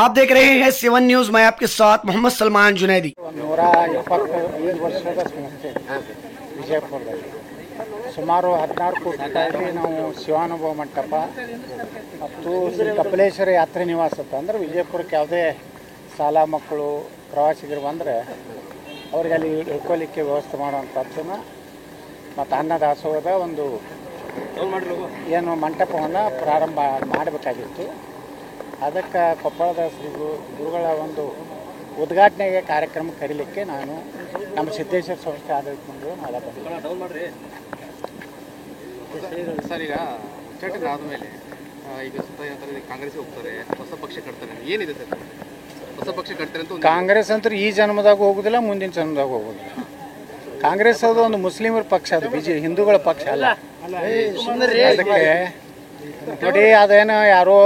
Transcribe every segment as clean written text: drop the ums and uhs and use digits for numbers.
आप देख रहे हैं 7 न्यूज। मैं आपके साथ मोहम्मद सलमान जुनैदी। 125 ವರ್ಷದ ಸಂಸ್ಥೆ ವಿಜಯಪುರದಲ್ಲಿ ಸುಮಾರು 16 ಕೋಟಿ ರೂಪಾಯಿಗೆ ನಾವು ಶಿವಾನುಭವ ಮಂಟಪ ಮತ್ತು ಕಪಿಲೇಶ್ವರ ಯಾತ್ರೆ ನಿವಾಸ ಅಂದರೆ ವಿಜಯಪುರಕ್ಕೆ ಯಾವುದೇ ಶಾಲಾ ಮಕ್ಕಳು ಪ್ರವಾಸಿಗರು ಬಂದರೆ ಅವರಿಗೆ ಅಲ್ಲಿ ಇಳ್ಕೊಳ್ಳಿಕ್ಕೆ ವ್ಯವಸ್ಥೆ ಮಾಡುವಂಥದ್ದನ್ನು ಮತ್ತು ಅನ್ನದಾಸೋಹದ ಒಂದು ಏನು ಮಂಟಪವನ್ನು ಪ್ರಾರಂಭ ಮಾಡಬೇಕಾಗಿತ್ತು. ಅದಕ್ಕೆ ಕೊಪ್ಪಳದ ಶ್ರೀ ಗುರುಗಳ ಒಂದು ಉದ್ಘಾಟನೆಗೆ ಕಾರ್ಯಕ್ರಮ ಕರೀಲಿಕ್ಕೆ ನಾನು ನಮ್ಮ ಸಿದ್ದೇಶ್ವರ ಸಂಸ್ಥೆ ಆಡಳಿತ ಮಂಡಳಿ ಮಾಡಬಂದಿದ್ದೆ. ಸರ್, ಈಗ ಉಚ್ಚಾಟನೆ ಆದಮೇಲೆ ಈಗ ಕಾಂಗ್ರೆಸ್ ಹೋಗ್ತಾರೆ, ಹೊಸ ಪಕ್ಷ ಕಟ್ತಾರೆ, ಏನಿದೆ ಸರ್ ಹೊಸ ಪಕ್ಷ ಕಟ್ತಾರೆ ಅಂತ? ಕಾಂಗ್ರೆಸ್ ಅಂತೂ ಈ ಜನ್ಮದಾಗ ಹೋಗುದಿಲ್ಲ, ಮುಂದಿನ ಜನ್ಮದಾಗ ಹೋಗುದಿಲ್ಲ. ಕಾಂಗ್ರೆಸ್ ಅದು ಒಂದು ಮುಸ್ಲಿಮರ ಪಕ್ಷ, ಅದು ಹಿಂದೂಗಳ ಪಕ್ಷ ಅಲ್ಲ. ಅದಕ್ಕೆ ನೋಡಿ, ಅದೇನೋ ಯಾರೋ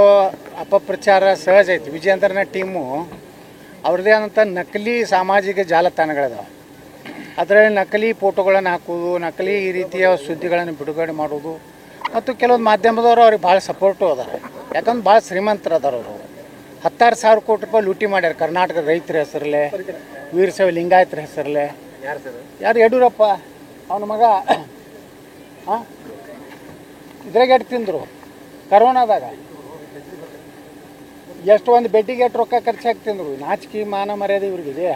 ಅಪಪ್ರಚಾರ ಸಹಜ ಐತಿ. ವಿಜಯೇಂದ್ರನ ಟೀಮು ಅವ್ರದ್ದೇ ಆದಂಥ ನಕಲಿ ಸಾಮಾಜಿಕ ಜಾಲತಾಣಗಳಿದಾವೆ. ಅದರಲ್ಲಿ ನಕಲಿ ಫೋಟೋಗಳನ್ನು ಹಾಕೋದು, ನಕಲಿ ಈ ರೀತಿಯ ಸುದ್ದಿಗಳನ್ನು ಬಿಡುಗಡೆ ಮಾಡೋದು, ಮತ್ತು ಕೆಲವೊಂದು ಮಾಧ್ಯಮದವರು ಅವ್ರಿಗೆ ಭಾಳ ಸಪೋರ್ಟು ಅದಾರೆ. ಯಾಕಂದ್ರೆ ಭಾಳ ಶ್ರೀಮಂತರು ಅದಾರ. ಅವರು 16,000 ಕೋಟಿ ರೂಪಾಯಿ ಲೂಟಿ ಮಾಡ್ಯಾರ ಕರ್ನಾಟಕ ರೈತರ ಹೆಸರಲ್ಲೇ, ವೀರಶೈವ ಲಿಂಗಾಯತರ ಹೆಸರಲ್ಲೇ. ಯಾರು? ಯಡಿಯೂರಪ್ಪ ಅವನ ಮಗ ಇದ್ರಾಗ ಎಟ್ಟು ತಿಂದರು ಕರೋನಾದಾಗ. ಎಷ್ಟು ಒಂದು ಬೆಡ್ಡಿಗೆ ಎಷ್ಟು ರೊಕ್ಕ ಖರ್ಚಾಗಿ ತಿಂದರು. ನಾಚಿಕೆ ಮಾನ ಮರ್ಯಾದೆ ಇವ್ರಿಗಿದೆ.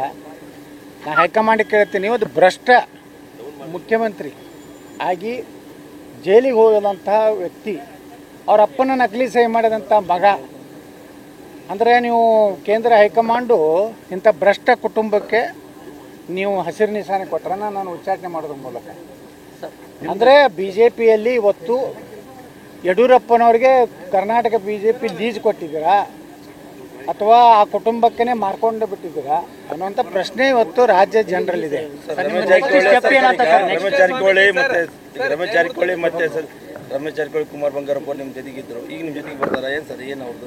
ನಾನು ಹೈಕಮಾಂಡಿಗೆ ಕೇಳ್ತೀನಿ, ಇವತ್ತು ಭ್ರಷ್ಟ ಮುಖ್ಯಮಂತ್ರಿ ಆಗಿ ಜೈಲಿಗೆ ಹೋದಂಥ ವ್ಯಕ್ತಿ, ಅವ್ರ ಅಪ್ಪನ ನಕಲಿ ಸಹಿ ಮಾಡಿದಂಥ ಮಗ ಅಂದರೆ ನೀವು ಕೇಂದ್ರ ಹೈಕಮಾಂಡು ಇಂಥ ಭ್ರಷ್ಟ ಕುಟುಂಬಕ್ಕೆ ನೀವು ಹಸಿರು ನಿಶಾನೆ ಕೊಟ್ಟರನ್ನ ನಾನು ಉಚ್ಚಾಟನೆ ಮಾಡೋದ್ರ ಮೂಲಕ. ಅಂದರೆ ಬಿ ಜೆ ಪಿಯಲ್ಲಿ ಇವತ್ತು ಯಡಿಯೂರಪ್ಪನವ್ರಿಗೆ ಕರ್ನಾಟಕ BJP ಲೀಸ್ ಕೊಟ್ಟಿದ್ದೀರಾ ಅಥವಾ ಆ ಕುಟುಂಬಕ್ಕೇ ಮಾರ್ಕೊಂಡು ಬಿಟ್ಟಿದ್ದೀರಾ ಅನ್ನೋಂಥ ಪ್ರಶ್ನೆ ಇವತ್ತು ರಾಜ್ಯ ಜನರಲ್ಲಿದೆ. ರಮೇಶ್ ಜಾರಕಿಹೊಳಿ ಕುಮಾರ್ ಬಂಗಾರಪ್ಪ ನಿಮ್ಮ ಜೊತೆಗಿದ್ರು, ಈಗ ನಿಮ್ಮ ಜೊತೆಗೆ ಬರ್ತಾರ? ಏನು ಸರ್, ಏನು ಅವ್ರದ್ದು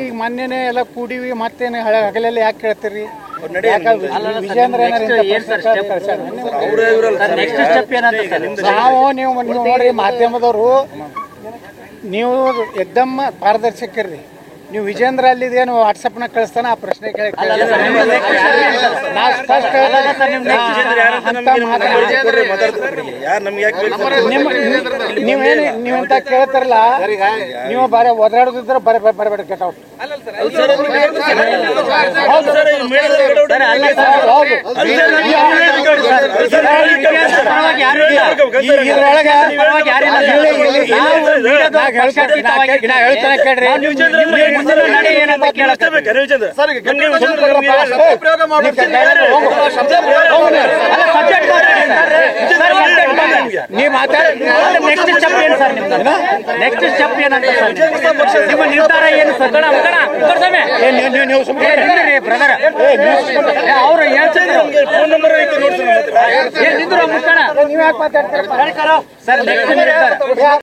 ಈಗ ಮೊನ್ನೆನೇ ಎಲ್ಲ ಕೂಡಿವಿ, ಮತ್ತೇನು ಹಗಲೆಲ್ಲ ಯಾಕೆ ಕೇಳ್ತೀರಿ? ವಿಜೇಂದ್ರ ನಾವು ನೀವು ನೋಡ್ರಿ, ಮಾಧ್ಯಮದವರು ನೀವು ಎಕ್ದಮ್ ಪಾರದರ್ಶಕರ್ರಿ. ನೀವು ವಿಜೇಂದ್ರ ಅಲ್ಲಿದೇನು ವಾಟ್ಸಪ್ನಾಗ ಕಳಿಸ್ತಾನ ಆ ಪ್ರಶ್ನೆ ಕೇಳಿ ನೀವಂತ ಕೇಳ್ತಾರಲ್ಲ, ನೀವು ಬರೀ ಒದಾಡೋದಿದ್ರೆ ಬರಬೇಡ ಗೆಟ್ ಔಟ್. ಹೇಳ್ತಾನೆ ಕೇಳ್ರಿ. ನೀವು ನೆಕ್ಸ್ಟ್ ಸ್ಟೆಪ್ ಏನು ಸರ್? ನೆಕ್ಸ್ಟ್ ಸ್ಟೆಪ್ ಏನಂತ ನಿಮ್ಮ ನಿರ್ಧಾರ ಏನು ಸರ್? ಬ್ರದರ್ ಅವ್ರು ಹೇಳ್ತಿದ್ರು ಫೋನ್ ನಂಬರ್ ಐತೆ ನೋಡಿ ಮುಖಂಡ, ನೀವು ಯಾಕೆ ಮಾತಾಡ್ತಾರೆ ಸರ್? ನೆಕ್ಸ್ಟ್ ನಿರ್ಧಾರ